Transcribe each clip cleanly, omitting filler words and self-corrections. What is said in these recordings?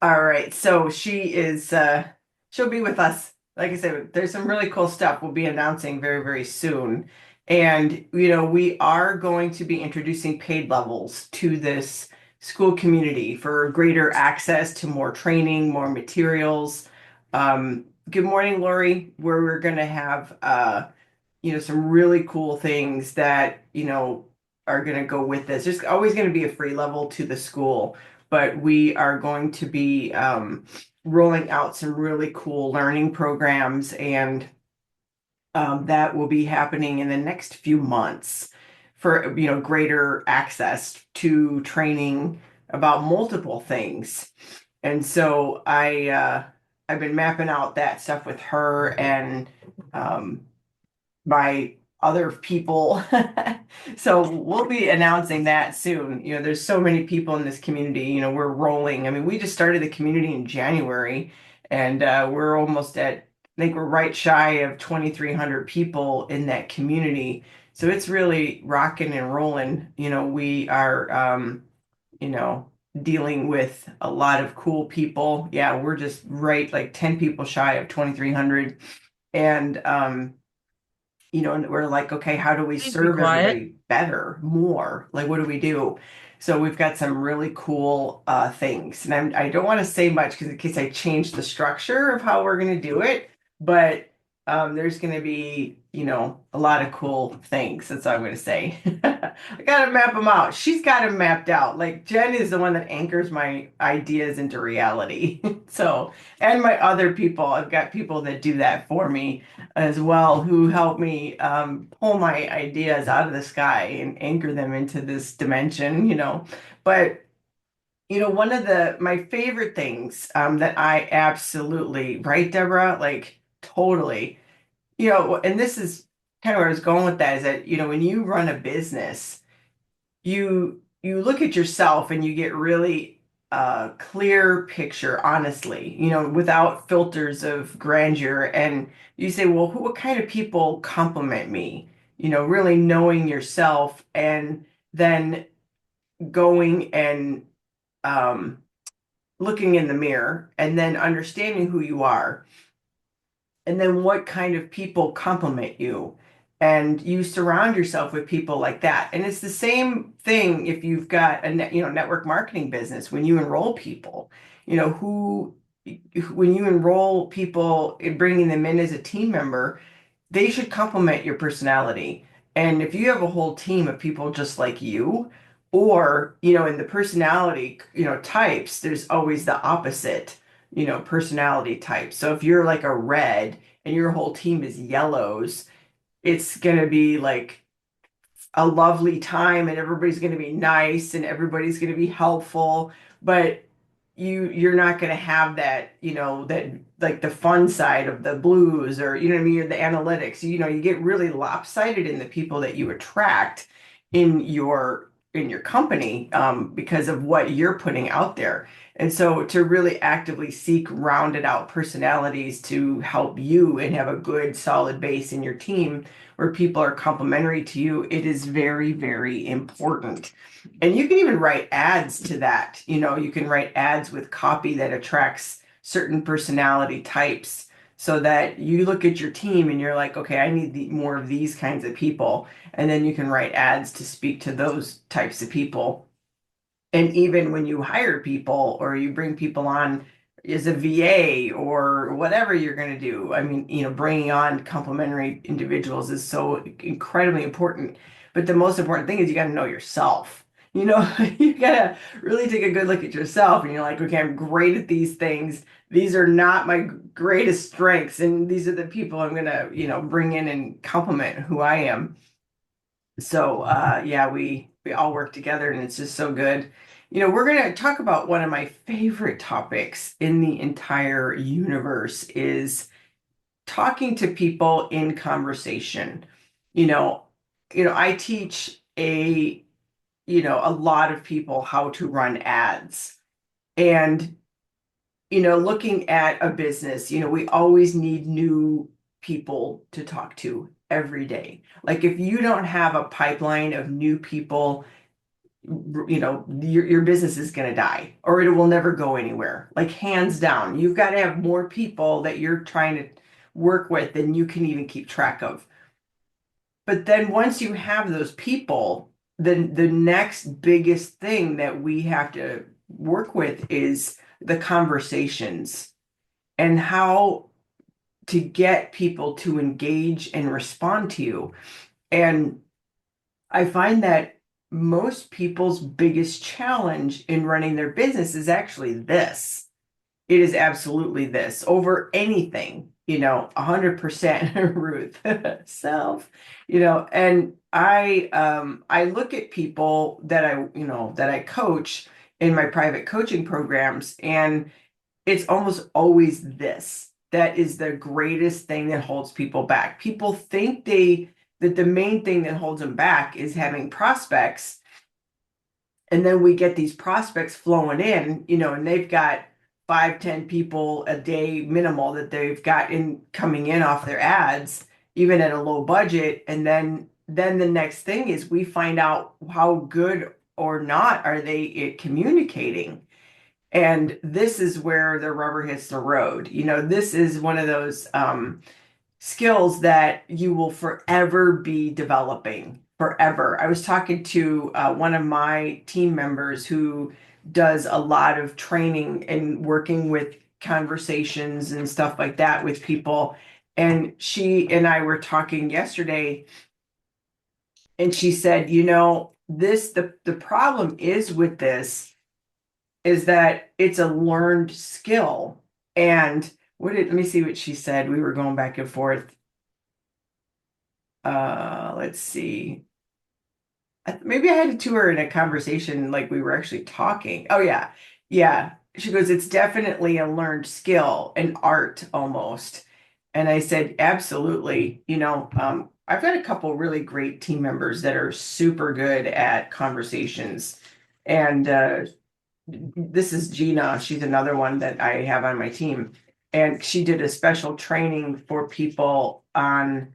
All right. So she is she'll be with us. Like I said, there's some really cool stuff we'll be announcing very, very soon. And we are going to be introducing paid levels to this school community for greater access to more training, more materials. Good morning, Lori, where we're going to have some really cool things that, are going to go with this. There's always going to be a free level to the school, but we are going to be rolling out some really cool learning programs, and that will be happening in the next few months for, greater access to training about multiple things. And so I've been mapping out that stuff with her and by other people. So we'll be announcing that soon. There's so many people in this community. We're rolling. I mean, we just started the community in January, and we're almost at, I think we're right shy of 2,300 people in that community. So it's really rocking and rolling. We are, you know, dealing with a lot of cool people. Yeah, we're just right like 10 people shy of 2,300. And and we're like, okay, how do we Please be serve quiet. everybody better, more? Like, what do we do? So we've got some really cool things, and I don't want to say much because in case I change the structure of how we're going to do it, but there's going to be, a lot of cool things. That's all I'm going to say. I got to map them out. She's got them mapped out. Like Jen is the one that anchors my ideas into reality. So, and my other people, I've got people that do that for me as well, who help me pull my ideas out of the sky and anchor them into this dimension. But one of the my favorite things that I absolutely, right, Deborah, like totally, and this is kind of where I was going with that, is that when you run a business, you look at yourself and you get really clear picture, honestly, without filters of grandeur, and you say, well, what kind of people compliment me? Really knowing yourself, and then going and um, looking in the mirror, and then understanding who you are, and then what kind of people compliment you, and you surround yourself with people like that. And it's the same thing if you've got a network marketing business. When you enroll people, who when you enroll people in bringing them in as a team member, they should complement your personality. And if you have a whole team of people just like you, or, in the personality, types, there's always the opposite, personality type. So if you're like a red and your whole team is yellows, it's going to be like a lovely time, and everybody's going to be nice and everybody's going to be helpful, but you're not going to have that, that like the fun side of the blues, or what I mean, or the analytics. You get really lopsided in the people that you attract in your company, because of what you're putting out there. And so to really actively seek rounded out personalities to help you and have a good solid base in your team where people are complimentary to you, it is very, very important. And you can even write ads to that. You can write ads with copy that attracts certain personality types, so that you look at your team and you're like, okay, I need more of these kinds of people. And then you can write ads to speak to those types of people. And even when you hire people or you bring people on as a VA or whatever you're going to do, I mean, bringing on complementary individuals is so incredibly important. But the most important thing is you got to know yourself. You got to really take a good look at yourself, and you're like, okay, I'm great at these things. These are not my greatest strengths, and these are the people I'm going to, bring in and complement who I am. So yeah, we all work together, and it's just so good. We're going to talk about one of my favorite topics in the entire universe is talking to people in conversation. You know, I teach a lot of people how to run ads. And looking at a business, we always need new people to talk to every day. Like if you don't have a pipeline of new people, your business is going to die or it will never go anywhere. Like hands down, you've got to have more people that you're trying to work with than you can even keep track of. But then once you have those people, then the next biggest thing that we have to work with is the conversations and how to get people to engage and respond to you. And I find that most people's biggest challenge in running their business is actually this. It is absolutely this over anything, 100% Ruth self, and I look at people that I coach in my private coaching programs, and it's almost always this. That is the greatest thing that holds people back. People think that the main thing that holds them back is having prospects. And then we get these prospects flowing in, and they've got 5, 10 people a day minimal that they've got in coming in off their ads, even at a low budget. And then the next thing is we find out how good or not are they at communicating. And this is where the rubber hits the road. This is one of those skills that you will forever be developing, forever. I was talking to one of my team members who does a lot of training and working with conversations and stuff like that with people. And she and I were talking yesterday, and she said, the problem is with this is that it's a learned skill. And let me see what she said. We were going back and forth. Let's see. Maybe I had to tour in a conversation like we were actually talking. Oh yeah. Yeah. She goes, it's definitely a learned skill, an art almost. And I said, absolutely. I've got a couple really great team members that are super good at conversations. And this is Gina. She's another one that I have on my team. And she did a special training for people on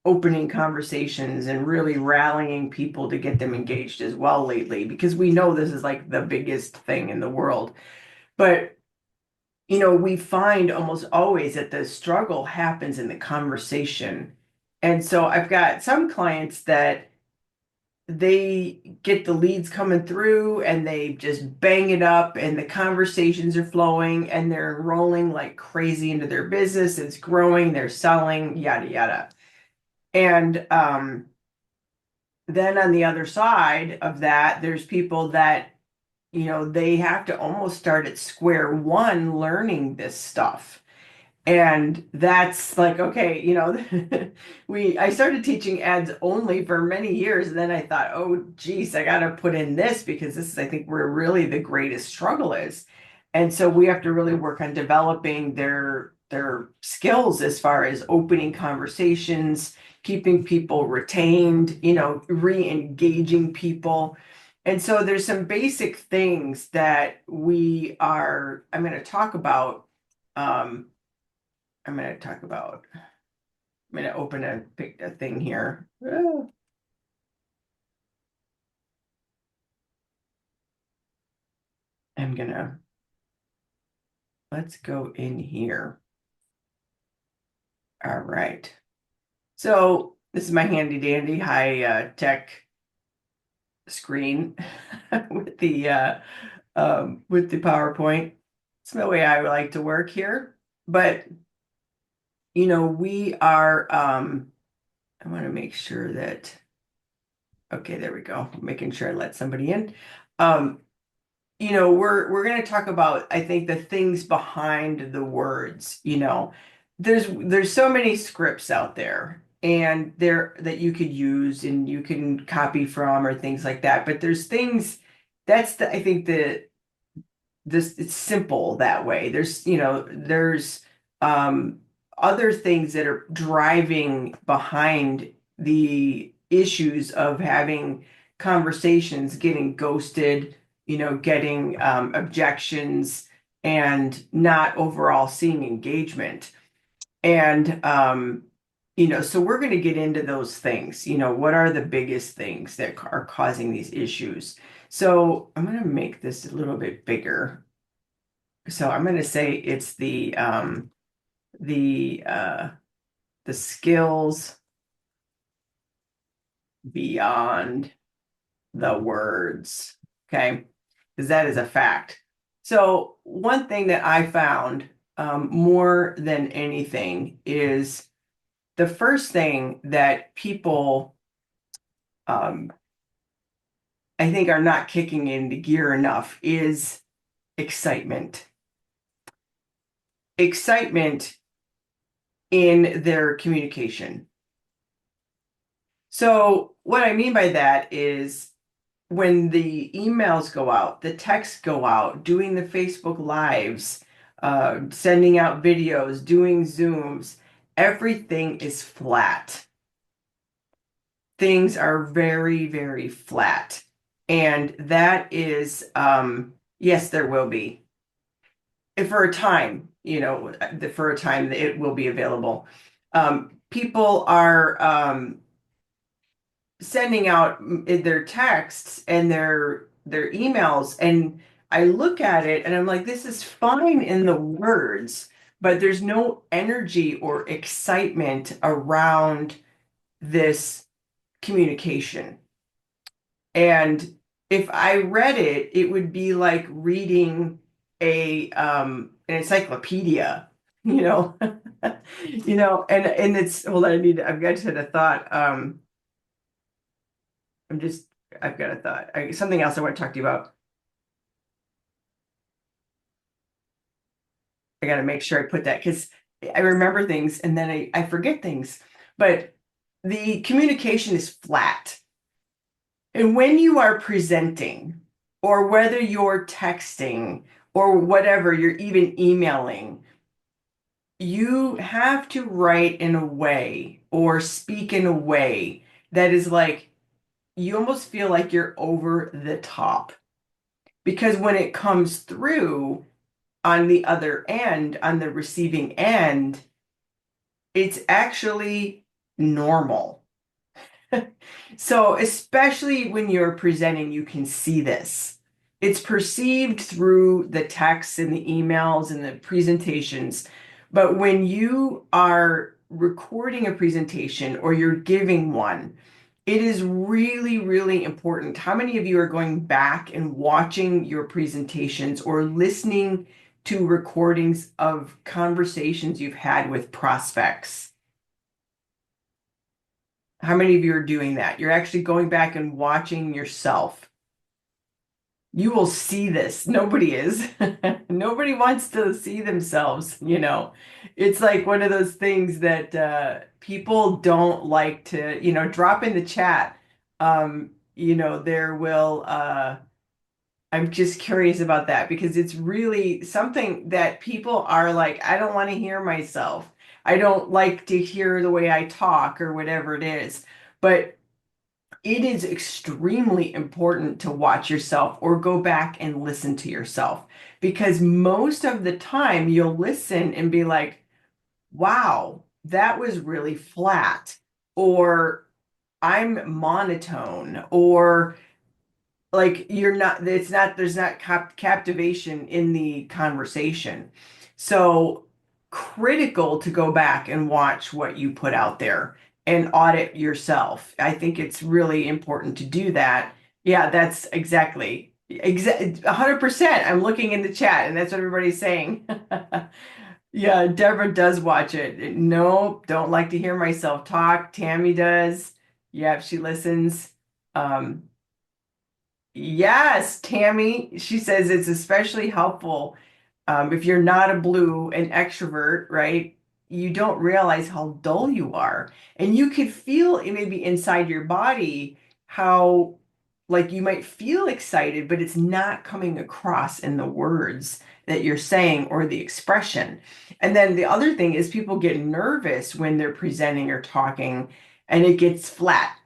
opening conversations and really rallying people to get them engaged as well lately, because we know this is like the biggest thing in the world. But, we find almost always that the struggle happens in the conversation. And so I've got some clients that they get the leads coming through and they just bang it up and the conversations are flowing and they're enrolling like crazy into their business. It's growing, they're selling, yada, yada. And then on the other side of that, there's people that, they have to almost start at square one learning this stuff. And that's like, okay, I started teaching ads only for many years. And then I thought, oh, geez, I got to put in this because this is, I think, where really the greatest struggle is. And so we have to really work on developing their skills as far as opening conversations, keeping people retained, re-engaging people. And so there's some basic things that I'm going to talk about. I'm going to talk about, I'm going to open a thing here. Let's go in here. All right. So this is my handy dandy high tech screen with the PowerPoint. It's the way I would like to work here. But we are I want to make sure that okay, there we go. Making sure I let somebody in. We're going to talk about, I think, the things behind the words. There's so many scripts out there and there that you could use and you can copy from or things like that. But there's things I think this it's simple that way. There's other things that are driving behind the issues of having conversations, getting ghosted, getting objections and not overall seeing engagement. And So we're going to get into those things. What are the biggest things that are causing these issues? So I'm going to make this a little bit bigger. So I'm going to say it's the the skills beyond the words. Okay, because that is a fact. So one thing that I found more than anything is the first thing that people um, I think are not kicking into gear enough is excitement. Excitement in their communication. So what I mean by that is when the emails go out, the texts go out, doing the Facebook Lives, sending out videos, doing Zooms, everything is flat. Things are very, very flat. And that is, yes, there will be. If for a time, for a time it will be available. People are sending out their texts and their emails, and I look at it and I'm like, this is fine in the words, but there's no energy or excitement around this communication. And if I read it, it would be like reading an encyclopedia, you know. And it's hold on, I've got to had a thought. I'm just I've got a thought. Something else I want to talk to you about. I got to make sure I put that because I remember things and then I forget things. But the communication is flat. And when you are presenting, or whether you're texting or whatever, you're even emailing, you have to write in a way or speak in a way that is like you almost feel like you're over the top. Because when it comes through on the other end, on the receiving end, it's actually normal. So, especially when you're presenting, you can see this. It's perceived through the texts and the emails and the presentations. But when you are recording a presentation or you're giving one, it is really, really important. How many of you are going back and watching your presentations or listening to recordings of conversations you've had with prospects? How many of you are doing that? You're actually going back and watching yourself. You will see this. Nobody is. Nobody wants to see themselves. It's like one of those things that people don't like to drop in the chat. There will I'm just curious about that because it's really something that people are like, I don't want to hear myself. I don't like to hear the way I talk or whatever it is. But it is extremely important to watch yourself or go back and listen to yourself because most of the time you'll listen and be like, wow, that was really flat, or I'm monotone, or like you're not it's not there's not captivation in the conversation. So critical to go back and watch what you put out there and audit yourself. I think it's really important to do that. Yeah, that's exactly 100%. I'm looking in the chat and that's what everybody's saying. Yeah, Deborah does watch it. No, don't like to hear myself talk. Tammy does. Yeah, she listens. um Yes, Tammy, she says it's especially helpful if you're not a blue, an extrovert, right? You don't realize how dull you are. And you could feel it maybe inside your body how, like, you might feel excited, but it's not coming across in the words that you're saying or the expression. And then the other thing is people get nervous when they're presenting or talking and it gets flat.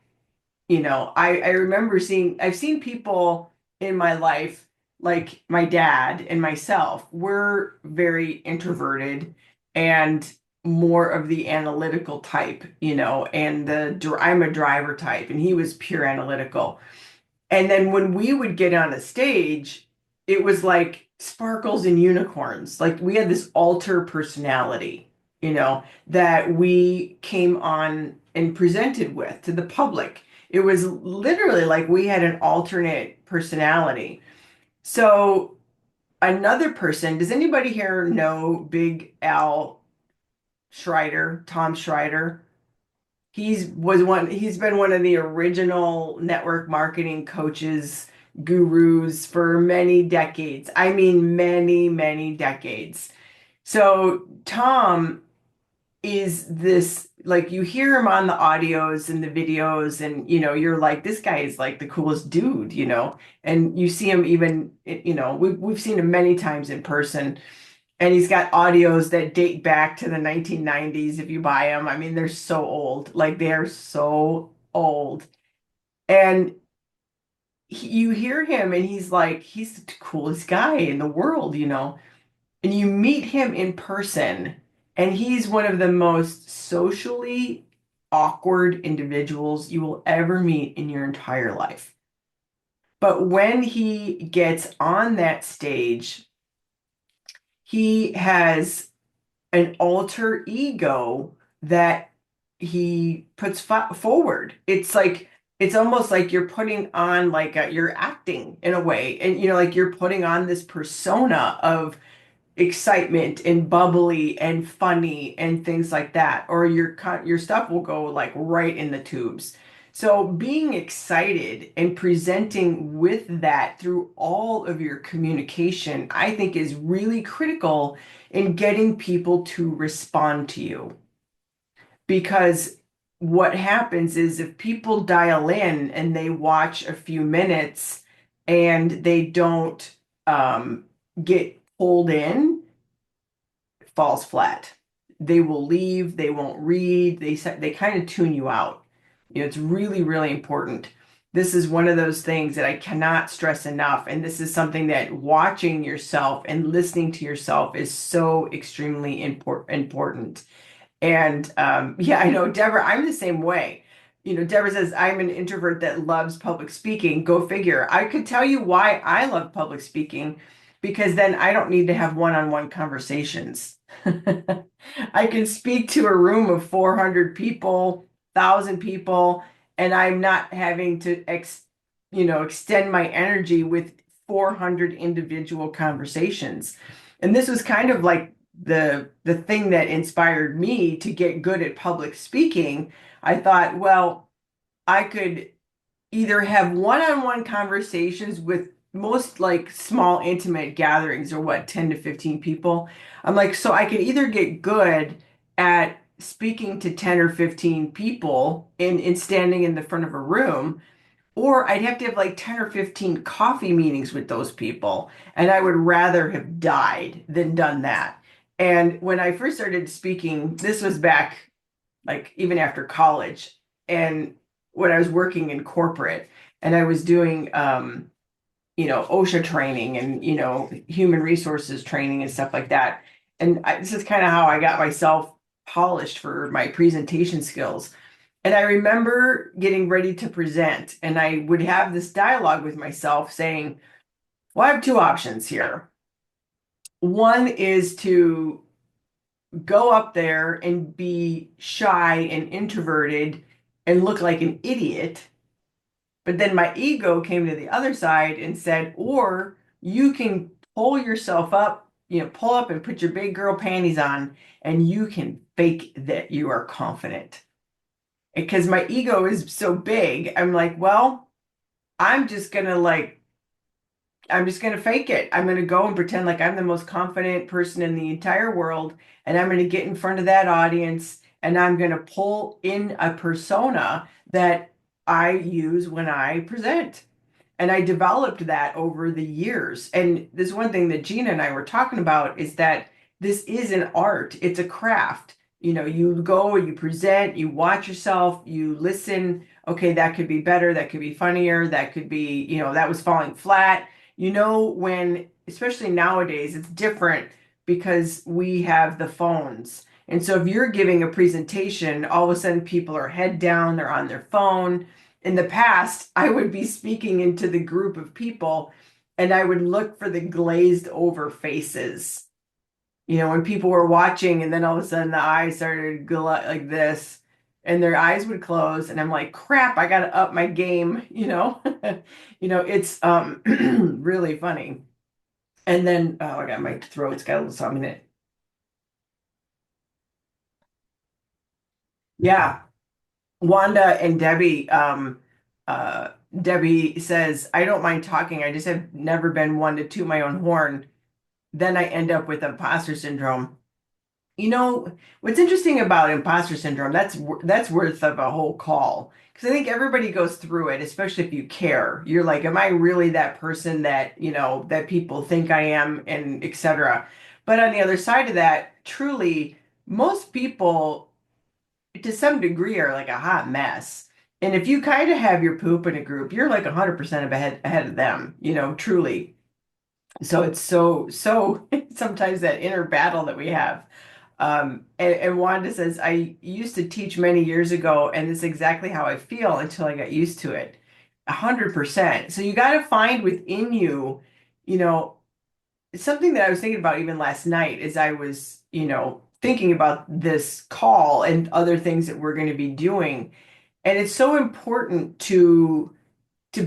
I remember I've seen people in my life, like my dad and myself, we're very introverted. And more of the analytical type, and I'm a driver type, and he was pure analytical. And then when we would get on a stage, it was like sparkles and unicorns. Like we had this alter personality, that we came on and presented with to the public. It was literally like we had an alternate personality. So another person, does anybody here know Big Al Schreider, Tom Schreider? He's been one of the original network marketing coaches, gurus for many decades. I mean, many, many decades. So Tom is this, like, you hear him on the audios and the videos, and you're like, this guy is like the coolest dude, and you see him even, we've seen him many times in person, and he's got audios that date back to the 1990s if you buy them. I mean, they're so old. Like they're so old. And you hear him and he's like, he's the coolest guy in the world, And you meet him in person and he's one of the most socially awkward individuals you will ever meet in your entire life. But when he gets on that stage, he has an alter ego that he puts forward. It's almost like you're putting on you're acting in a way, and like you're putting on this persona of excitement and bubbly and funny and things like that, or your stuff will go like right in the tubes. So being excited and presenting with that through all of your communication, I think is really critical in getting people to respond to you. Because what happens is if people dial in and they watch a few minutes and they don't get pulled in, falls flat. They will leave, they won't read, they kind of tune you out. It's really, really important. This is one of those things that I cannot stress enough. And this is something that watching yourself and listening to yourself is so extremely important. And yeah, I know, Deborah, I'm the same way. Deborah says, I'm an introvert that loves public speaking. Go figure. I could tell you why I love public speaking, because then I don't need to have one-on-one conversations. I can speak to a room of 400 people, 1,000 people, and I'm not having to extend my energy with 400 individual conversations. And this was kind of like the thing that inspired me to get good at public speaking. I thought, well, I could either have one-on-one conversations with most like small intimate gatherings or 10 to 15 people. I'm like, so I could either get good at speaking to 10 or 15 people in standing in the front of a room, or I'd have to have like 10 or 15 coffee meetings with those people. And I would rather have died than done that. And when I first started speaking, this was back like even after college, and when I was working in corporate and I was doing OSHA training and human resources training and stuff like that. And this is kind of how I got myself polished for my presentation skills. And I remember getting ready to present, and I would have this dialogue with myself saying, well, I have two options here. One is to go up there and be shy and introverted and look like an idiot. But then my ego came to the other side and said, or you can pull yourself up, pull up and put your big girl panties on, and you can fake that you are confident. Because my ego is so big, I'm like, well, I'm just gonna like I'm just going to fake it. I'm going to go and pretend like I'm the most confident person in the entire world. And I'm going to get in front of that audience and I'm going to pull in a persona that I use when I present. And I developed that over the years. And this one thing that Gina and I were talking about is that this is an art, it's a craft. You go, you present, you watch yourself, you listen. Okay, that could be better, that could be funnier, that could be, that was falling flat. When, especially nowadays, it's different because we have the phones And so if you're giving a presentation, all of a sudden people are head down, they're on their phone. In the past, I would be speaking into the group of people and I would look for the glazed over faces. When people were watching and then all of a sudden the eyes started to go like this and their eyes would close and I'm like, crap, I gotta up my game. It's really funny. And then I got my throat's got a little something in it. Yeah. Wanda and Debbie, Debbie says, I don't mind talking. I just have never been one to toot my own horn. Then I end up with imposter syndrome. What's interesting about imposter syndrome, that's worth of a whole call. Because I think everybody goes through it, especially if you care. You're like, am I really that person that people think I am, and etc. But on the other side of that, truly, most people to some degree are like a hot mess. And if you kind of have your poop in a group, you're like 100% ahead of them, truly. So it's so sometimes that inner battle that we have. And Wanda says, I used to teach many years ago, and it's exactly how I feel until I got used to it. 100%. So you got to find within you, you know, something that I was thinking about even last night as I was, thinking about this call and other things that we're going to be doing. And it's so important to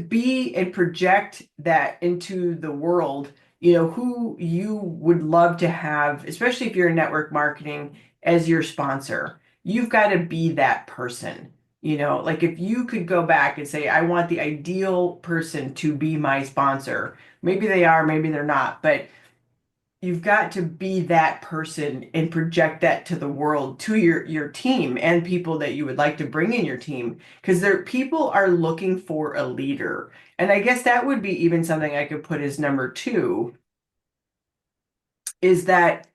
be and project that into the world, who you would love to have, especially if you're in network marketing as your sponsor. You've got to be that person. Like if you could go back and say, I want the ideal person to be my sponsor. Maybe they are, maybe they're not, but you've got to be that person and project that to the world, to your team and people that you would like to bring in your team, because people are looking for a leader. And I guess that would be even something I could put as number two, is that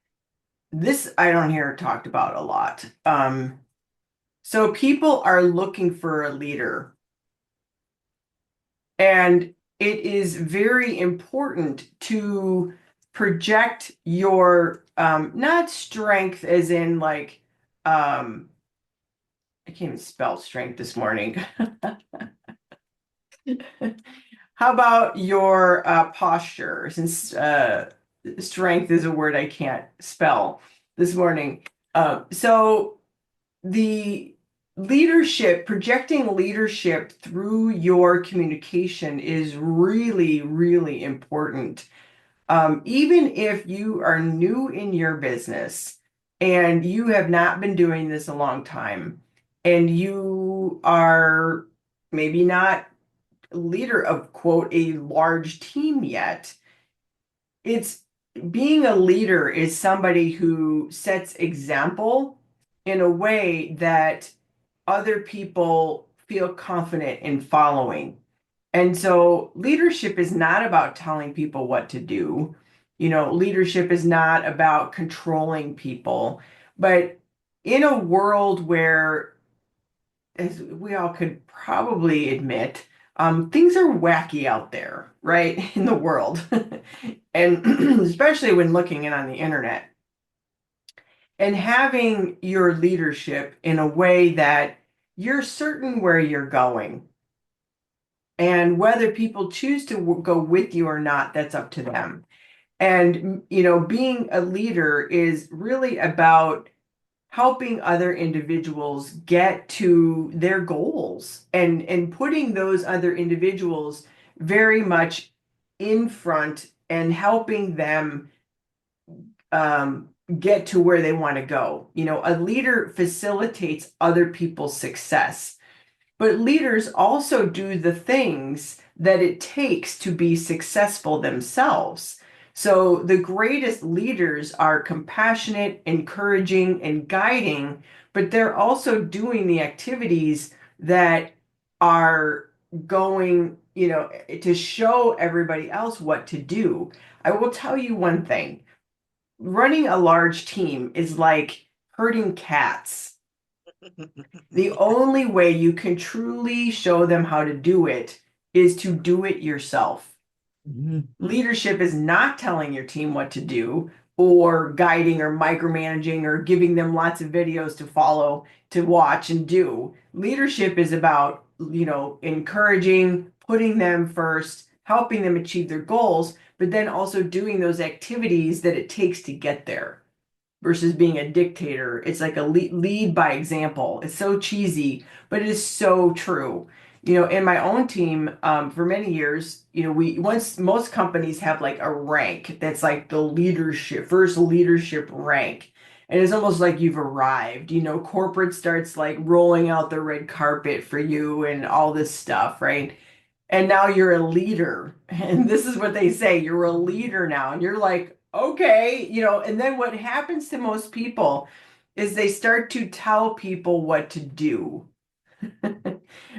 this I don't hear talked about a lot. So people are looking for a leader, and it is very important to project your not strength as in like I can't even spell strength this morning. How about your posture, since strength is a word I can't spell this morning. So the projecting leadership through your communication is really, really important. Even if you are new in your business and you have not been doing this a long time, and you are maybe not leader of quote a large team yet, it's being a leader is somebody who sets example in a way that other people feel confident in following. And so leadership is not about telling people what to do. Leadership is not about controlling people, but in a world where, as we all could probably admit, things are wacky out there, right, in the world. And especially when looking in on the internet. And having your leadership in a way that you're certain where you're going. And whether people choose to go with you or not, that's up to them. And, being a leader is really about helping other individuals get to their goals and putting those other individuals very much in front and helping them get to where they want to go. A leader facilitates other people's success. But leaders also do the things that it takes to be successful themselves. So the greatest leaders are compassionate, encouraging, and guiding, but they're also doing the activities that are going, to show everybody else what to do. I will tell you one thing. Running a large team is like herding cats. The only way you can truly show them how to do it is to do it yourself. Mhm. Leadership is not telling your team what to do. or guiding or micromanaging or giving them lots of videos to follow, to watch and do. Leadership is about, encouraging, putting them first, helping them achieve their goals, but then also doing those activities that it takes to get there versus being a dictator. It's like a lead by example. It's so cheesy, but it is so true. In my own team, for many years, we once most companies have like a rank that's like the leadership, first leadership rank. And it's almost like you've arrived. Corporate starts like rolling out the red carpet for you and all this stuff, right? And now you're a leader. And this is what they say, you're a leader now. And you're like, okay, and then what happens to most people is they start to tell people what to do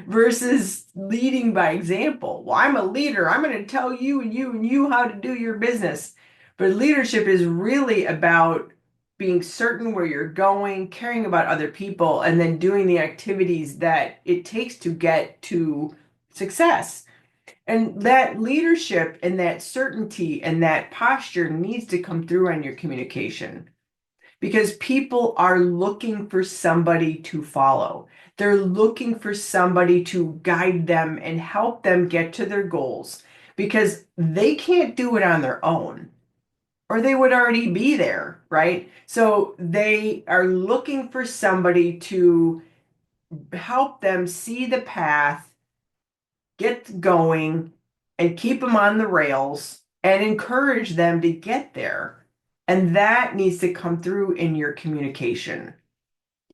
versus leading by example. Well, I'm a leader. I'm going to tell you and you and you how to do your business. But leadership is really about being certain where you're going, caring about other people, and then doing the activities that it takes to get to success. And that leadership and that certainty and that posture needs to come through on your communication because people are looking for somebody to follow. They're looking for somebody to guide them and help them get to their goals because they can't do it on their own or they would already be there, right? So they are looking for somebody to help them see the path, get going, and keep them on the rails and encourage them to get there. And that needs to come through in your communication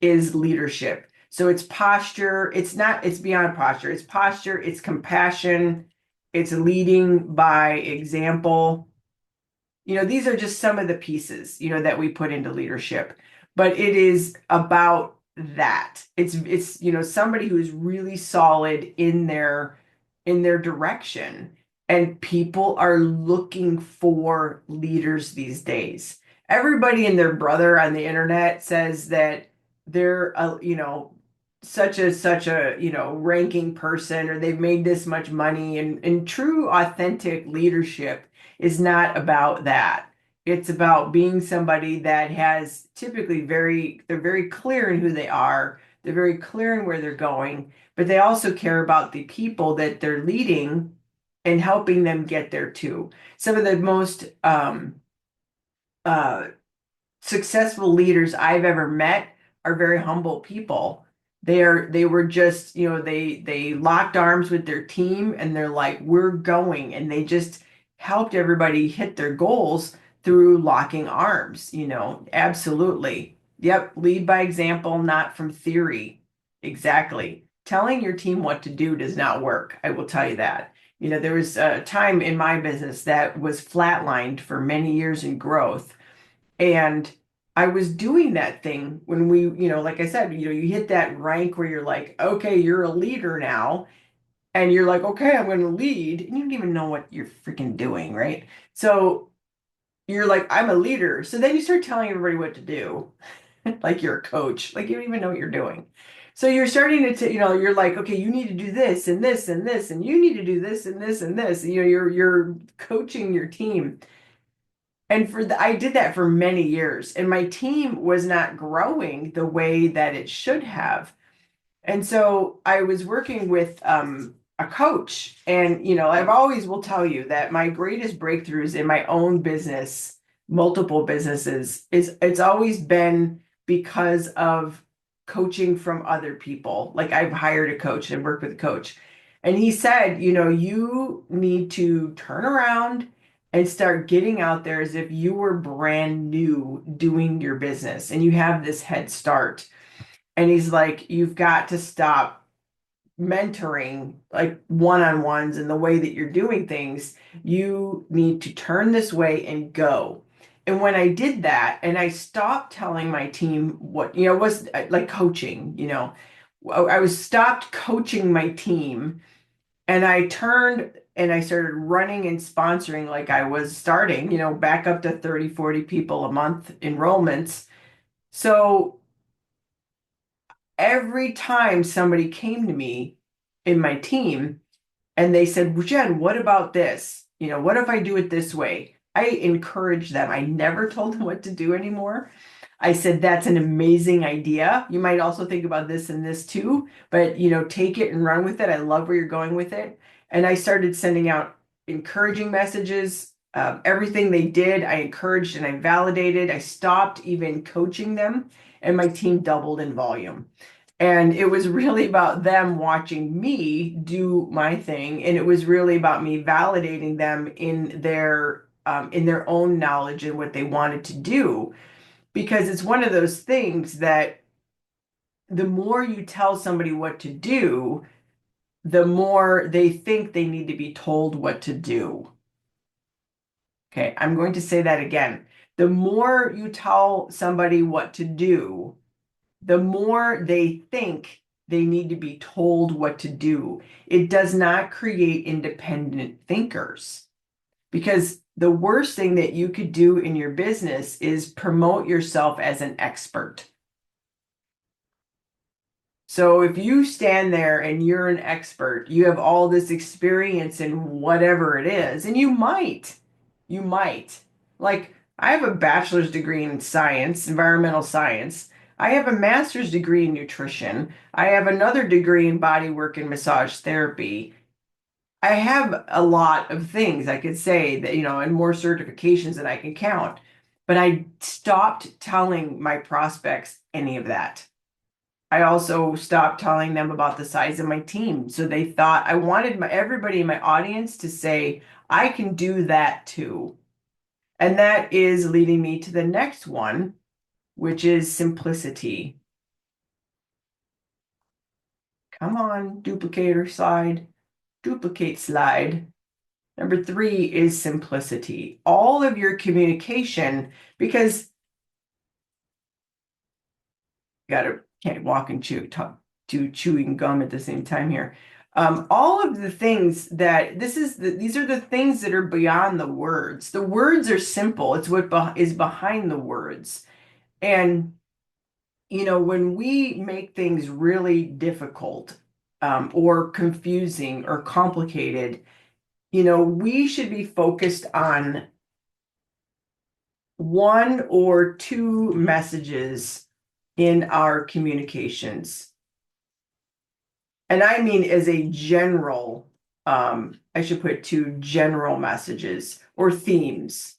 is leadership. So it's posture. It's beyond posture. It's posture, it's compassion, it's leading by example. These are just some of the pieces, that we put into leadership, but it is about that. It's somebody who is really solid in their direction. And people are looking for leaders these days. Everybody and their brother on the internet says that they're such a ranking person or they've made this much money and true authentic leadership is not about that. It's about being somebody that has typically they're very clear in who they are. They're very clear in where they're going, but they also care about the people that they're leading and helping them get there too. Some of the most uh, successful leaders I've ever met are very humble people. They were just, they locked arms with their team and they're like, we're going. And they just helped everybody hit their goals through locking arms, absolutely. Yep, lead by example, not from theory. Exactly. Telling your team what to do does not work. I will tell you that. There was a time in my business that was flatlined for many years in growth and I was doing that thing when like I said, you hit that rank where you're like, okay, you're a leader now. And you're like, okay, I'm going to lead. And you don't even know what you're freaking doing, right? So you're like, I'm a leader. So then you start telling everybody what to do, like you're a coach, like you don't even know what you're doing. So you're starting to, you're like, okay, you need to do this and this and this, and you need to do this and this and this. You're coaching your team. And I did that for many years, and my team was not growing the way that it should have. And so I was working with a coach, and I've always will tell you that my greatest breakthroughs in my own business, multiple businesses, is it's always been because of coaching from other people. Like I've hired a coach and worked with a coach, and he said, you need to turn around and start getting out there as if you were brand new doing your business and you have this head start. And he's like, you've got to stop mentoring like one-on-ones and the way that you're doing things. You need to turn this way and go. And when I did that and I stopped telling my team what, was like coaching, I was stopped coaching my team and I turned and I started running and sponsoring like I was starting, back up to 30, 40 people a month enrollments. So every time somebody came to me in my team and they said, well, Jen, what about this? What if I do it this way? I encouraged them. I never told them what to do anymore. I said, that's an amazing idea. You might also think about this and this too, but take it and run with it. I love where you're going with it. And I started sending out encouraging messages. Everything they did, I encouraged and I validated. I stopped even coaching them, and my team doubled in volume. And it was really about them watching me do my thing, and it was really about me validating them in their own knowledge and what they wanted to do, because it's one of those things that the more you tell somebody what to do, the more they think they need to be told what to do. Okay, I'm going to say that again. The more you tell somebody what to do, the more they think they need to be told what to do. It does not create independent thinkers, because the worst thing that you could do in your business is promote yourself as an expert. So if you stand there and you're an expert, you have all this experience in whatever it is, and you might. Like, I have a bachelor's degree in science, environmental science. I have a master's degree in nutrition. I have another degree in body work and massage therapy. I have a lot of things I could say that, and more certifications than I can count. But I stopped telling my prospects any of that. I also stopped telling them about the size of my team. So they thought I wanted everybody in my audience to say, I can do that too. And that is leading me to the next one, which is simplicity. Come on, duplicator slide, duplicate slide. Number 3 is simplicity. All of your communication, because can't walk and do chewing gum at the same time here. All of the things that these are the things that are beyond the words. The words are simple. It's what is behind the words. And when we make things really difficult, or confusing or complicated, we should be focused on one or two messages in our communications. And I mean, as a general, I should put 2 general messages or themes.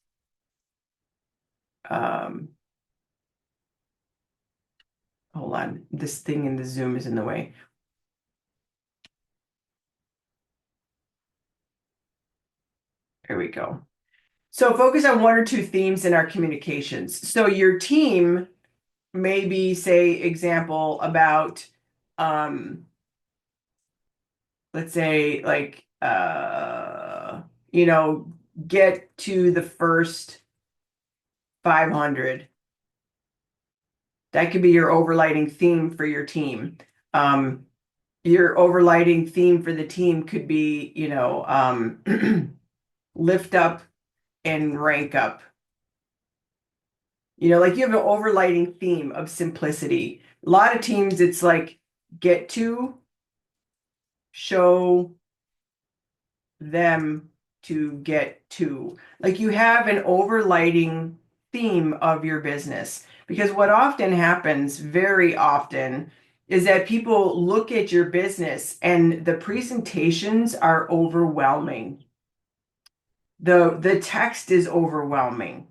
Um, Hold on, this thing in the Zoom is in the way. There we go. So focus on 1 or 2 themes in our communications. So your team maybe say example about, let's say like, get to the first 500. That could be your overlighting theme for your team. Your overlighting theme for the team could be, lift up and rank up. Like you have an overlighting theme of simplicity. A lot of teams, it's like get to, show them to get to. Like you have an overlighting theme of your business. Because what often happens, very often, is that people look at your business and the presentations are overwhelming. The text is overwhelming.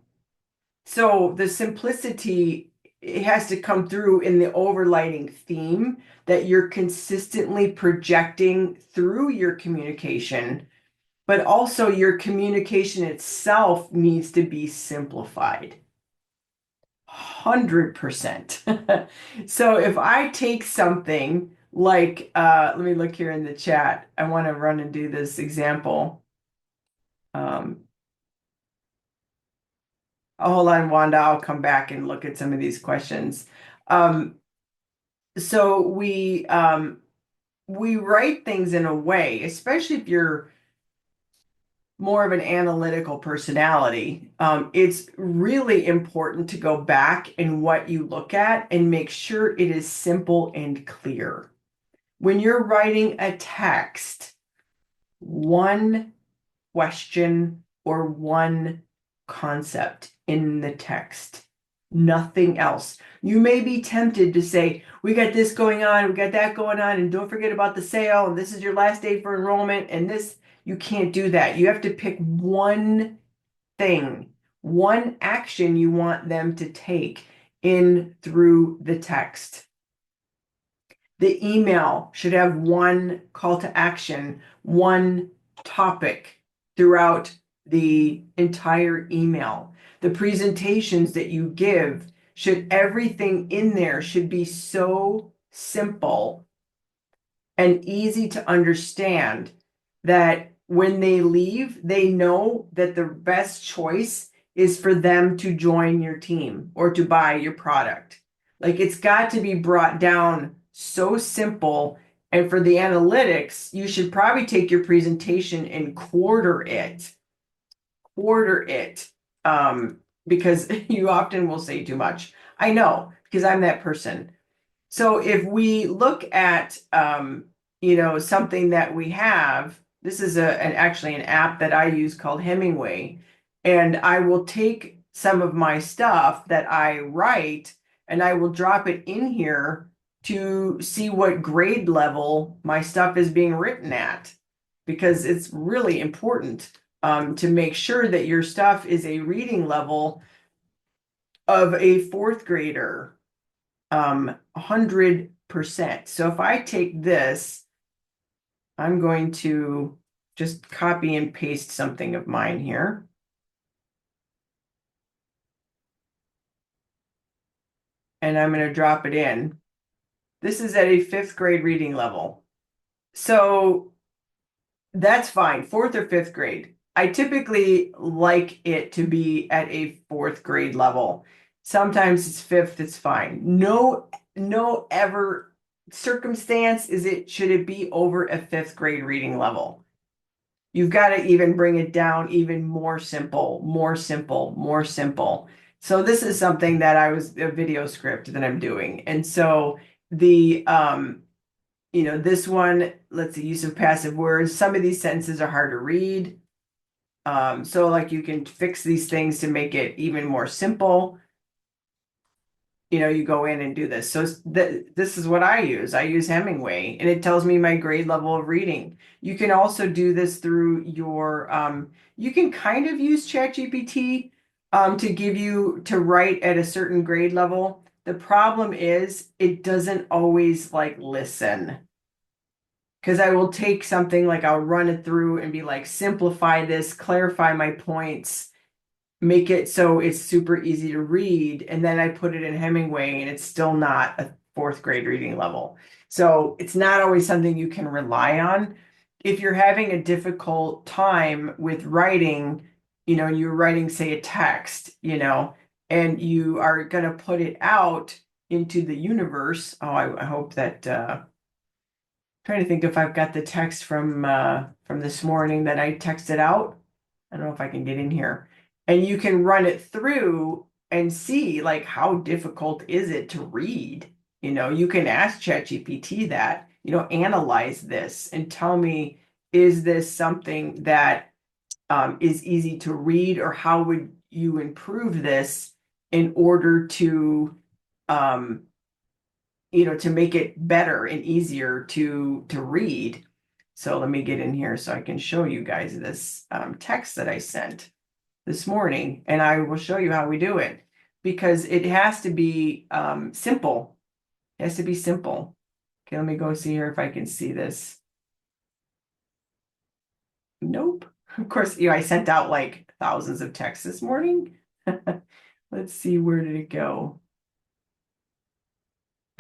So the simplicity, it has to come through in the overlighting theme that you're consistently projecting through your communication, but also your communication itself needs to be simplified. 100%. So if I take something like, let me look here in the chat. I want to run and do this example. Oh, hold on, Wanda. I'll come back and look at some of these questions. So we write things in a way, especially if you're more of an analytical personality. It's really important to go back in what you look at and make sure it is simple and clear. When you're writing a text, one question or one concept in the text. Nothing else. You may be tempted to say, we got this going on, we got that going on, and don't forget about the sale, and this is your last day for enrollment, and this, you can't do that. You have to pick one thing, one action you want them to take in through the text. The email should have one call to action, one topic throughout the entire email. The presentations that you give everything in there should be so simple and easy to understand that when they leave, they know that the best choice is for them to join your team or to buy your product. Like, it's got to be brought down so simple. And for the analytics, you should probably take your presentation and quarter it, because you often will say too much. I know, because I'm that person. So if we look at, something that we have, this is actually an app that I use called Hemingway, and I will take some of my stuff that I write and I will drop it in here to see what grade level my stuff is being written at, because it's really important to make sure that your stuff is a reading level of a fourth grader. 100%. So if I take this, I'm going to just copy and paste something of mine here. And I'm going to drop it in. This is at a fifth grade reading level. So that's fine, fourth or fifth grade. I typically like it to be at a fourth grade level. Sometimes it's fifth, it's fine. No ever circumstance should it be over a fifth grade reading level. You've got to even bring it down even more simple, more simple, more simple. So this is something that a video script that I'm doing. And so the this one, let's see, use of passive words. Some of these sentences are hard to read. So like you can fix these things to make it even more simple. You go in and do this. So this is what I use. I use Hemingway, and it tells me my grade level of reading. You can also do this through you can kind of use ChatGPT to write at a certain grade level. The problem is it doesn't always like listen. Because I will take something like I'll run it through and be like, simplify this, clarify my points, make it so it's super easy to read. And then I put it in Hemingway and it's still not a fourth grade reading level. So it's not always something you can rely on. If you're having a difficult time with writing, you're writing, say, a text, and you are going to put it out into the universe. Oh, I hope that, trying to think if I've got the text from this morning that I texted out. I don't know if I can get in here. And you can run it through and see like how difficult is it to read. You can ask ChatGPT that, analyze this and tell me, is this something that is easy to read, or how would you improve this in order to to make it better and easier to read. So let me get in here so I can show you guys this text that I sent this morning, and I will show you how we do it, because it has to be simple. It has to be simple. Okay, let me go see here if I can see this. Nope. Of course, I sent out like thousands of texts this morning. Let's see, where did it go?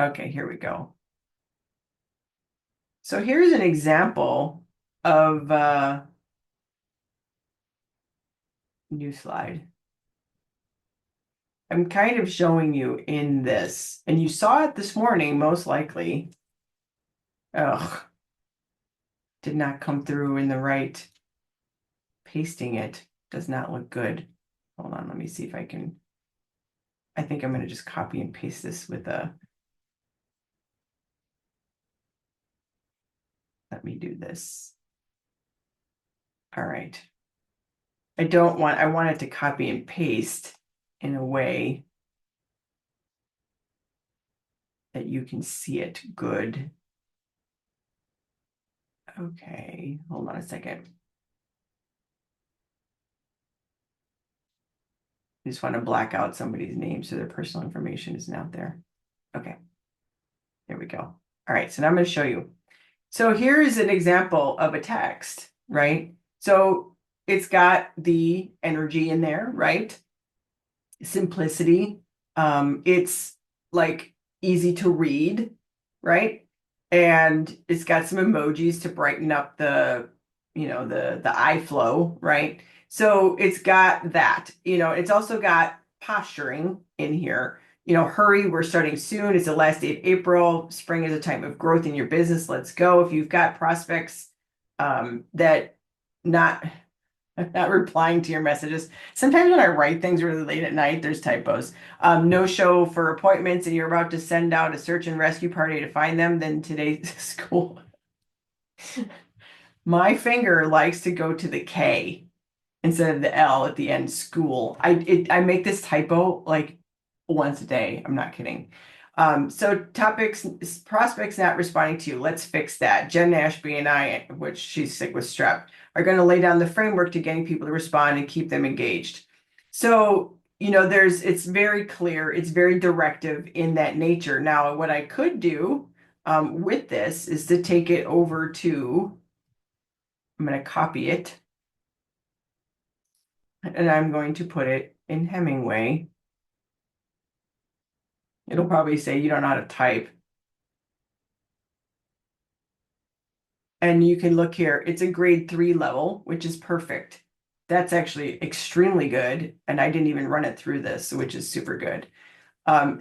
Okay, here we go. So here's an example of new slide. I'm kind of showing you in this, and you saw it this morning, most likely. Ugh, did not come through in the right. Pasting it does not look good. Hold on, let me see if I can. I think I'm going to just copy and paste this with a. Let me do this. All right. I want it to copy and paste in a way that you can see it good. Okay, hold on a second. I just want to black out somebody's name so their personal information isn't out there. Okay, there we go. All right, so now I'm going to show you. So here is an example of a text, right? So it's got the energy in there, right? Simplicity. It's like easy to read, right? And it's got some emojis to brighten up the eye flow, right? So it's got that. It's also got posturing in here. Hurry, we're starting soon. It's the last day of April. Spring is a time of growth in your business. Let's go. If you've got prospects that not not replying to your messages. Sometimes when I write things really late at night, there's typos. No show for appointments, and you're about to send out a search and rescue party to find them, then today's school. My finger likes to go to the K instead of the L at the end, school. I make this typo like once a day. I'm not kidding. So topics, prospects not responding to you. Let's fix that. Jen Ashby and I, which she's sick with strep, are going to lay down the framework to getting people to respond and keep them engaged. So, it's very clear, it's very directive in that nature. Now, what I could do with this is to take it over to, I'm going to copy it, and I'm going to put it in Hemingway. It'll probably say you don't know how to type. And you can look here, it's a grade 3 level, which is perfect. That's actually extremely good. And I didn't even run it through this, which is super good.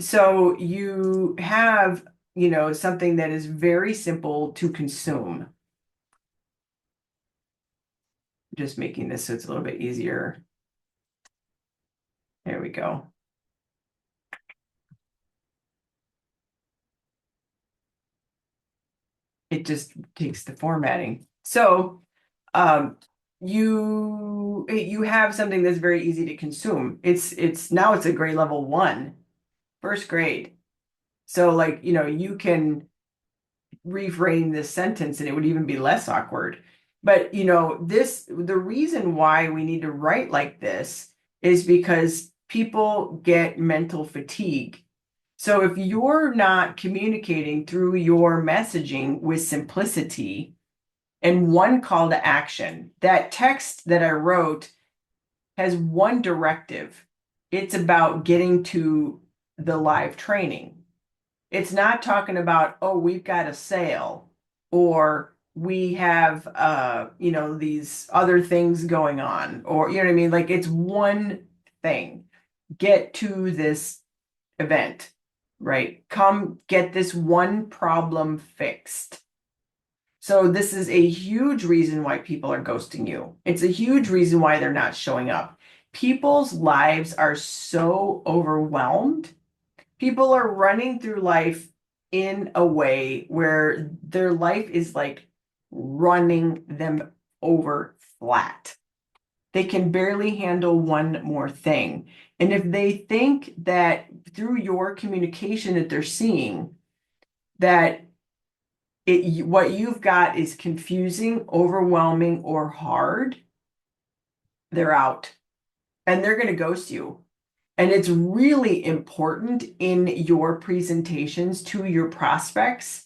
So you have, something that is very simple to consume. Just making this so it's a little bit easier. There we go. It just takes the formatting. So you have something that's very easy to consume. It's now it's a grade level 1, first grade. So like, you can reframe this sentence and it would even be less awkward. But the reason why we need to write like this is because people get mental fatigue. So if you're not communicating through your messaging with simplicity and one call to action, that text that I wrote has one directive. It's about getting to the live training. It's not talking about, oh, we've got a sale or we have these other things going on, or you know what I mean? Like it's one thing. Get to this event, right? Come get this one problem fixed. So this is a huge reason why people are ghosting you. It's a huge reason why they're not showing up. People's lives are so overwhelmed. People are running through life in a way where their life is like running them over flat. They can barely handle one more thing. And if they think that through your communication that they're seeing that what you've got is confusing, overwhelming, or hard, they're out and they're going to ghost you. And it's really important in your presentations to your prospects,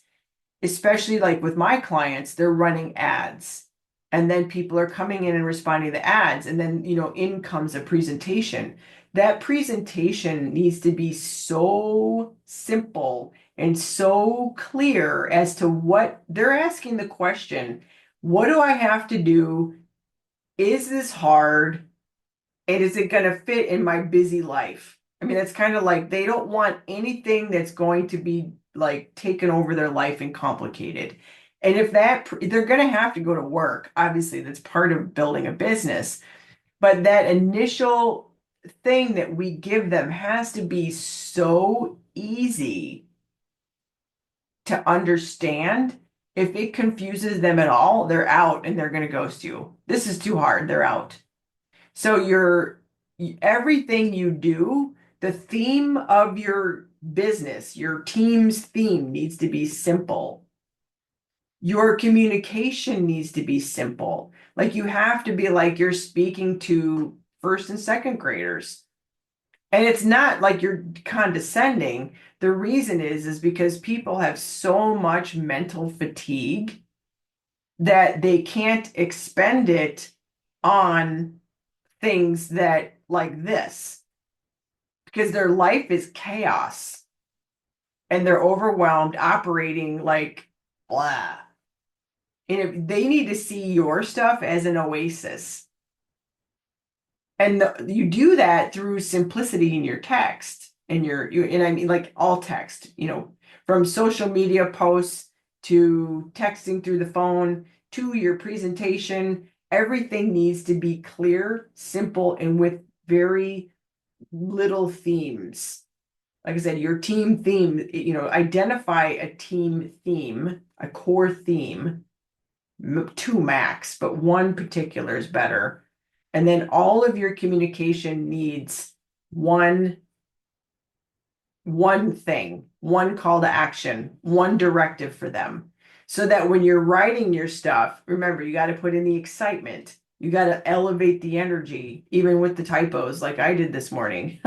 especially like with my clients, they're running ads. And then people are coming in and responding to ads. And then, in comes a presentation. That presentation needs to be so simple and so clear as to what they're asking the question. What do I have to do? Is this hard? And is it going to fit in my busy life? I mean, it's kind of like they don't want anything that's going to be like taken over their life and complicated. And if they're going to have to go to work, obviously, that's part of building a business. But that initial thing that we give them has to be so easy to understand. If it confuses them at all, they're out and they're going to ghost you. This is too hard. They're out. So everything you do, the theme of your business, your team's theme needs to be simple. Your communication needs to be simple. Like you have to be like you're speaking to first and second graders. And it's not like you're condescending. The reason is because people have so much mental fatigue that they can't expend it on things that like this because their life is chaos and they're overwhelmed operating like blah. And if they need to see your stuff as an oasis. And you do that through simplicity in your text and and I mean like all text, from social media posts to texting through the phone to your presentation, everything needs to be clear, simple, and with very little themes. Like I said, your team theme, identify a team theme, a core theme, two max, but one particular is better. And then all of your communication needs one one thing, one call to action, one directive for them. So that when you're writing your stuff, remember, you got to put in the excitement. You got to elevate the energy, even with the typos, like I did this morning.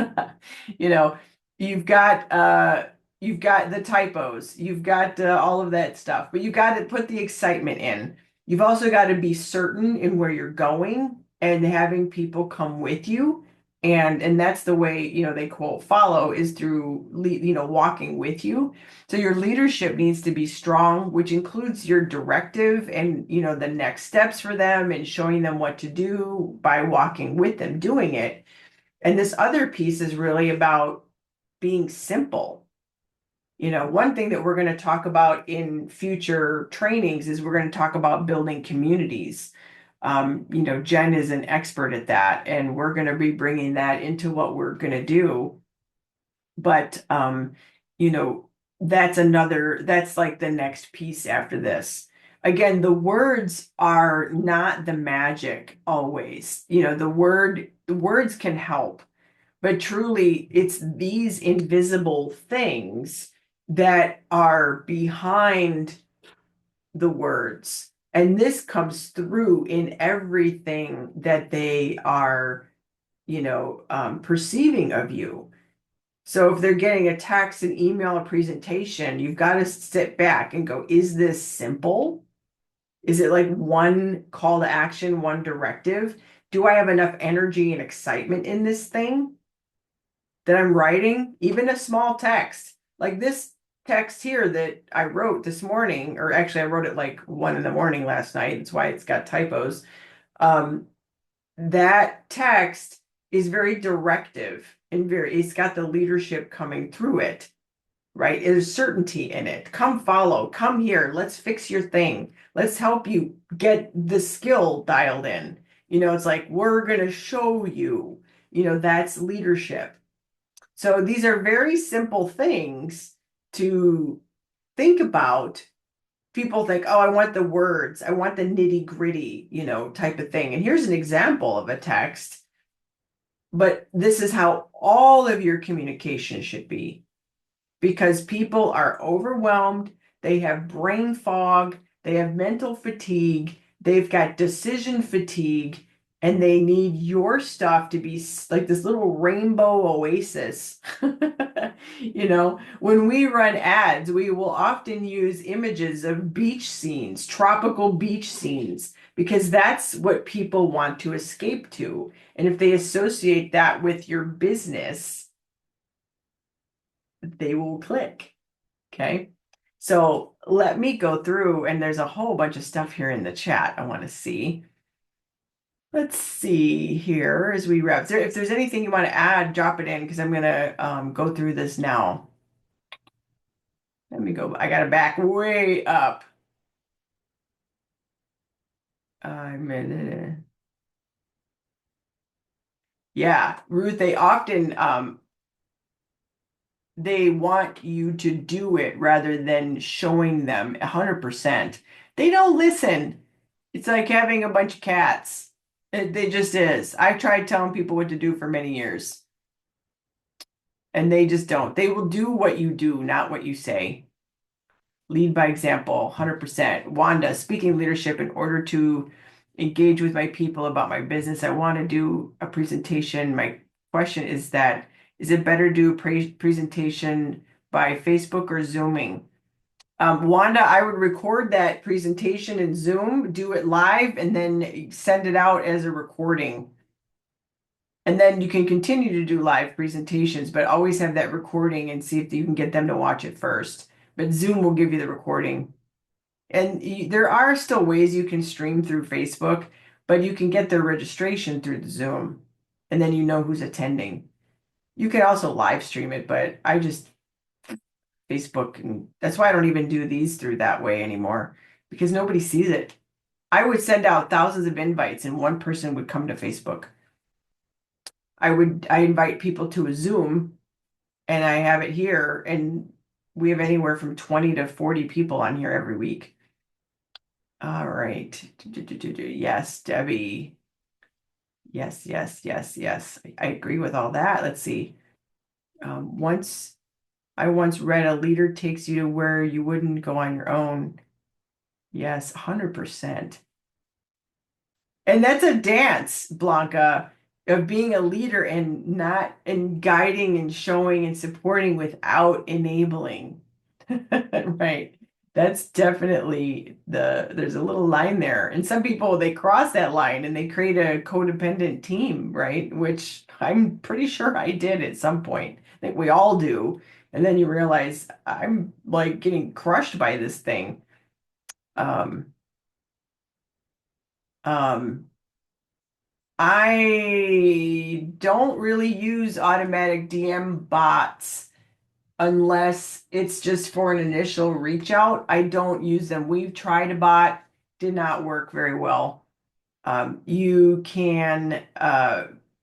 You know, you've got you've got the typos, you've got all of that stuff, but you got to put the excitement in. You've also got to be certain in where you're going and having people come with you, and that's the way, they quote follow is through walking with you. So your leadership needs to be strong, which includes your directive and the next steps for them and showing them what to do by walking with them doing it. And this other piece is really about being simple. One thing that we're going to talk about in future trainings is we're going to talk about building communities. Jen is an expert at that, and we're going to be bringing that into what we're going to do. But, you know, that's like the next piece after this. Again, the words are not the magic always. The words can help, but truly it's these invisible things that are behind the words. And this comes through in everything that they are, perceiving of you. So if they're getting a text, an email, a presentation, you've got to sit back and go, is this simple? Is it like one call to action, one directive? Do I have enough energy and excitement in this thing that I'm writing? Even a small text like this text here that I wrote this morning, or actually I wrote it like 1 in the morning last night. That's why it's got typos. Um, that text is very directive and it's got the leadership coming through it, right? There's certainty in it. Come follow, come here, let's fix your thing. Let's help you get the skill dialed in. It's like, we're going to show you, that's leadership. So these are very simple things to think about. People think, oh, I want the words, I want the nitty gritty, type of thing. And here's an example of a text, but this is how all of your communication should be because people are overwhelmed, they have brain fog, they have mental fatigue, they've got decision fatigue, and they need your stuff to be like this little rainbow oasis. When we run ads, we will often use images of beach scenes, tropical beach scenes, because that's what people want to escape to. And if they associate that with your business, they will click. Okay. So let me go through, and there's a whole bunch of stuff here in the chat I want to see. Let's see here as we wrap. If there's anything you want to add, drop it in because I'm going to go through this now. Let me go. I got to back way up. I'm in. Yeah, Ruth, they often they want you to do it rather than showing them 100%. They don't listen. It's like having a bunch of cats. It just is. I tried telling people what to do for many years, and they just don't. They will do what you do, not what you say. Lead by example, 100%. Wanda, speaking leadership in order to engage with my people about my business. I want to do a presentation. My question is that, is it better to do a presentation by Facebook or Zooming? Wanda, I would record that presentation in Zoom, do it live, and then send it out as a recording. And then you can continue to do live presentations, but always have that recording and see if you can get them to watch it first. But Zoom will give you the recording. And there are still ways you can stream through Facebook, but you can get their registration through the Zoom, and then you know who's attending. You can also live stream it, but I just Facebook, and that's why I don't even do these through that way anymore because nobody sees it. I would send out thousands of invites and one person would come to Facebook. I invite people to a Zoom and I have it here and we have anywhere from 20 to 40 people on here every week. All right. Yes, Debbie. Yes, yes, yes, yes. I agree with all that. Let's see. Once I once read a leader takes you to where you wouldn't go on your own. Yes, 100%. And that's a dance, Blanca, of being a leader and not and guiding and showing and supporting without enabling. Right. That's definitely there's a little line there. And some people they cross that line and they create a codependent team, right? Which I'm pretty sure I did at some point. I think we all do. And then you realize I'm like getting crushed by this thing. Um, um, I don't really use automatic DM bots unless it's just for an initial reach out. I don't use them. We've tried a bot, did not work very well.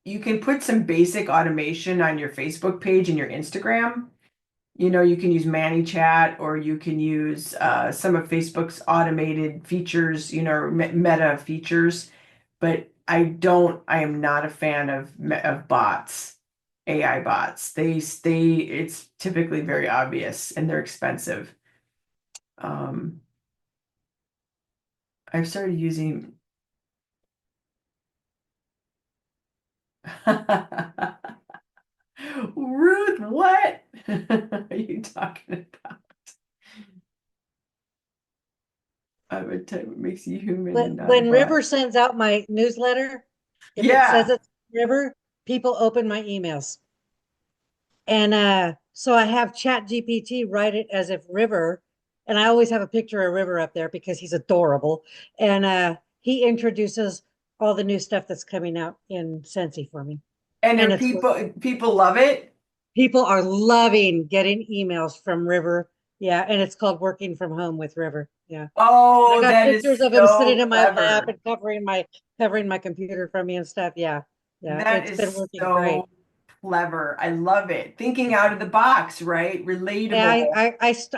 You can put some basic automation on your Facebook page and your Instagram. You know, you can use ManyChat or you can use some of Facebook's automated features, you know, meta features. But I am not a fan of bots, AI bots. It's typically very obvious and they're expensive. Um, I've started using Ruth, what are you talking about? I'm a type that makes you human and not a When bot. River sends out my newsletter, if it says Yeah. it's River, people open my emails. And so I have Chat GPT write it as if River, and I always have a picture of River up there because he's adorable. And he introduces all the new stuff that's coming out in Scentsy for me. And And are it's people love it? people are loving getting emails from River. Yeah, and it's called Working from Home with River. Yeah. And I Oh, got that is pictures of him sitting so in my lap clever. and covering my computer from me and stuff. Yeah. Yeah. That It's been is working great. so clever. I love it. Thinking out of the box, right? Yeah, Relatable.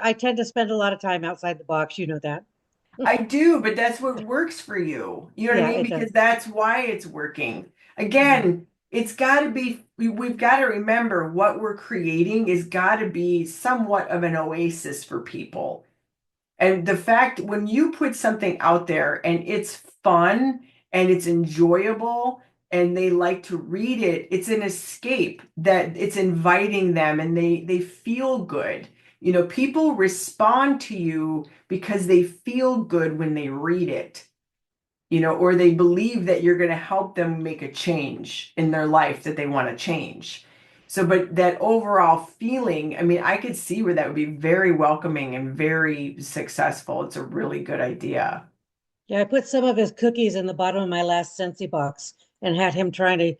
I tend to spend a lot of time outside the box. You know that. I do, but that's what works for you. You know what I Yeah, mean? it Because does. that's why it's working. Mhm. Again, it's got to be, we've got to remember what we're creating is got to be somewhat of an oasis for people. And the fact when you put something out there and it's fun and it's enjoyable and they like to read it, it's an escape that it's inviting them and they feel good. You know, people respond to you because they feel good when they read it, you know, or they believe that you're going to help them make a change in their life that they want to change. So, but that overall feeling, I mean, I could see where that would be very welcoming and very successful. It's a really good idea. Yeah, I put some of his cookies in the bottom of my last Scentsy box and had him trying to.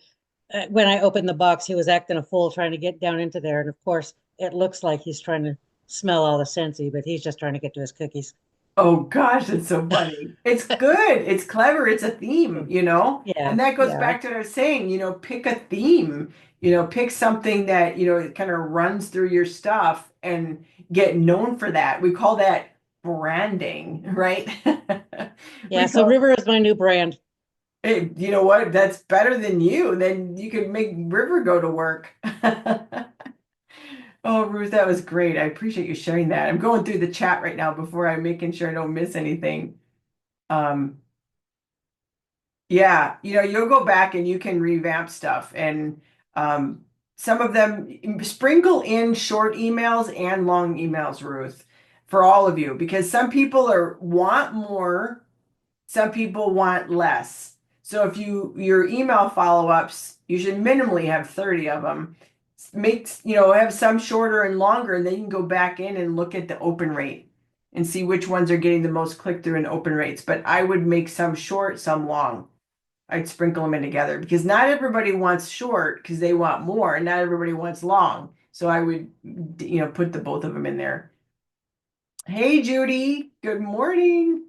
When I opened the box, he was acting a fool trying to get down into there, and of course, it looks like he's trying to smell all the Scentsy, but he's just trying to get to his cookies. Oh gosh, it's so funny. It's good. It's clever. It's a theme, you know? Yeah, And that goes yeah. back to what I was saying, you know, pick a theme, you know, pick something that, you know, it kind of runs through your stuff and get known for that. We call that branding, right? Yeah, We so call River is my new brand. Hey, you know what? That's better than you. Then you could make River go to work. Oh, Ruth, that was great. I appreciate you sharing that. I'm going through the chat right now before I'm making sure I don't miss anything. Um, yeah, you'll go back and you can revamp stuff and um, some of them sprinkle in short emails and long emails, Ruth, for all of you, because some people want more. Some people want less. So if your email follow-ups, you should minimally have 30 of them. Have some shorter and longer, and then you can go back in and look at the open rate and see which ones are getting the most click-through and open rates. But I would make some short, some long. I'd sprinkle them in together because not everybody wants short because they want more, and not everybody wants long. So I would, put the both of them in there. Hey, Judy. Good morning.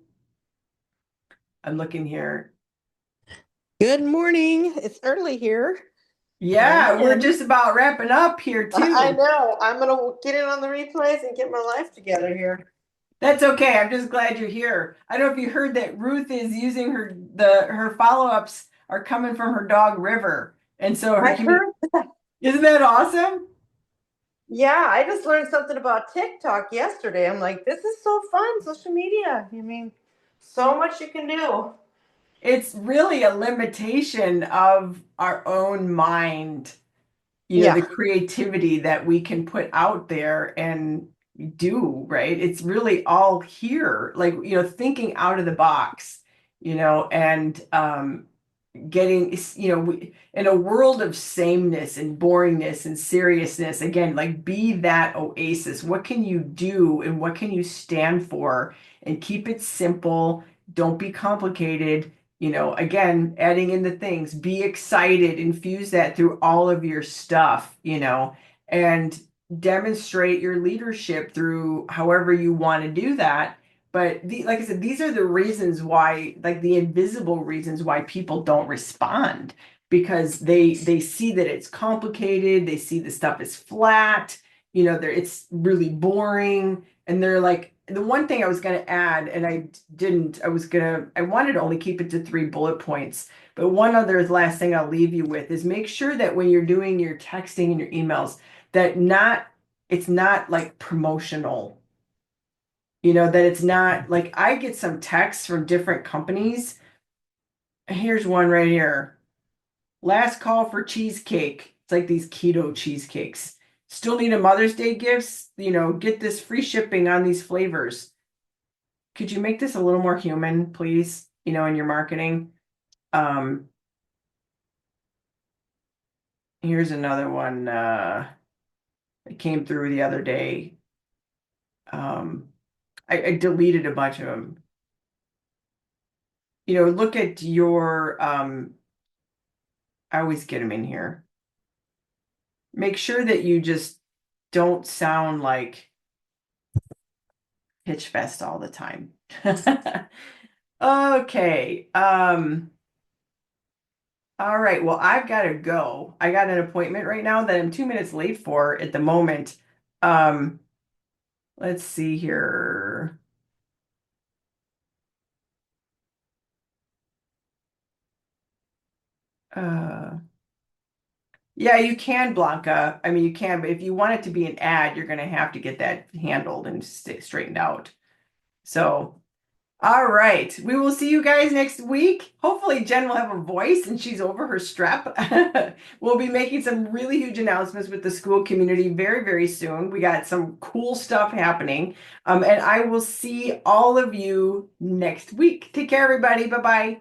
I'm looking here. Good morning. It's early here. Yeah, we're just about wrapping up here I too. know. I'm gonna get in on the replays and get my life together here. That's okay. I'm just glad you're here. I don't know if you heard that Ruth is using her follow-ups are coming from her dog River. And so I heard. isn't that awesome? Yeah, I just learned something about TikTok yesterday. I'm like, this is so fun, social media. I mean, so much you can do. It's really a limitation of our own mind, the Yeah. creativity that we can put out there and do, right? It's really all here, like, thinking out of the box, and getting, in a world of sameness and boringness and seriousness, again, like be that oasis. What can you do and what can you stand for? And keep it simple. Don't be complicated. Again, adding in the things, be excited, infuse that through all of your stuff, and demonstrate your leadership through however you want to do that. But like I said, these are the reasons why, like the invisible reasons why people don't respond because they see that it's complicated, they see the stuff is flat, it's really boring, and they're like, the one thing I was going to add, and I didn't, I wanted to only keep it to 3 bullet points. But one other last thing I'll leave you with is make sure that when you're doing your texting and your emails, that it's not like promotional, that it's not like I get some texts from different companies. Here's one right here. Last call for cheesecake. It's like these keto cheesecakes. Still need a Mother's Day gifts? Get this free shipping on these flavors. Could you make this a little more human, please? In your marketing. Um, Here's another one that came through the other day. Um, I deleted a bunch of them. Look at your I always get them in here. Make sure that you just don't sound like Pitch Fest all the time. Okay. All right. Well, I've got to go. I got an appointment right now that I'm 2 minutes late for at the moment. Um, let's see here. Uh, yeah, you can, Blanca. I mean, you can, but if you want it to be an ad, you're going to have to get that handled and straightened out. So, all right. We will see you guys next week. Hopefully, Jen will have a voice and she's over her strep. We'll be making some really huge announcements with the Skool community very, very soon. We got some cool stuff happening. And I will see all of you next week. Take care, everybody. Bye bye.